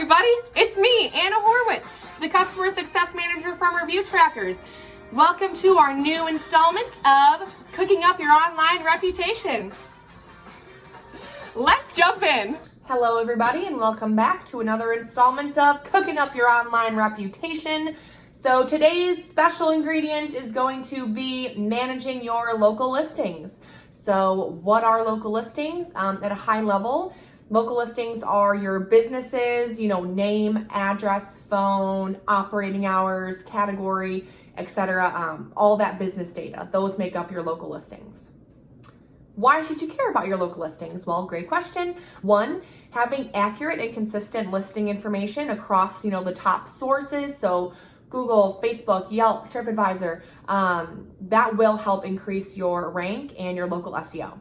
everybody, it's me, Anna Horwitz, the Customer Success Manager from ReviewTrackers. Welcome to our new installment of Cooking Up Your Online Reputation. Let's jump in. Hello everybody and welcome back to another installment of Cooking Up Your Online Reputation. So today's special ingredient is going to be managing your local listings. So what are local listings? At a high level, local listings are your businesses, name, address, phone, operating hours, category, etc. All that business data. Those make up your local listings. Why should you care about your local listings? Well, great question. One, having accurate and consistent listing information across, the top sources. So Google, Facebook, Yelp, TripAdvisor, that will help increase your rank and your local SEO.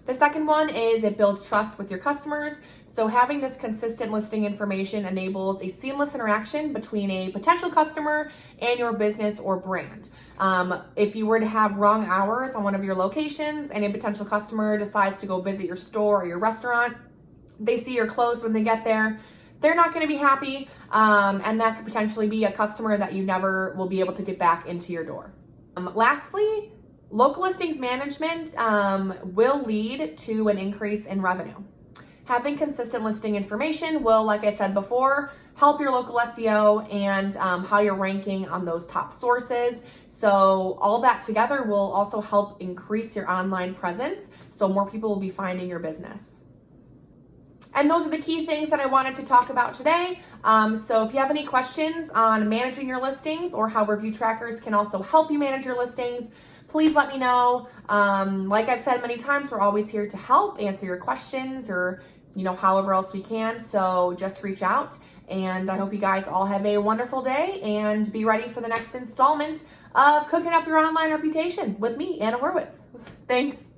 The second one is it builds trust with your customers. So having this consistent listing information enables a seamless interaction between a potential customer and your business or brand. If you were to have wrong hours on one of your locations and a potential customer decides to go visit your store or your restaurant, they see you're closed when they get there, they're not going to be happy, and that could potentially be a customer that you never will be able to get back into your door. Lastly, local listings management will lead to an increase in revenue. Having consistent listing information will, like I said before, help your local SEO and how you're ranking on those top sources. So all that together will also help increase your online presence, so more people will be finding your business. And those are the key things that I wanted to talk about today. So if you have any questions on managing your listings or how ReviewTrackers can also help you manage your listings, please let me know. Like I've said many times, we're always here to help answer your questions or, however else we can. So just reach out. And I hope you guys all have a wonderful day and be ready for the next installment of Cooking Up Your Online Reputation with me, Anna Horwitz. Thanks.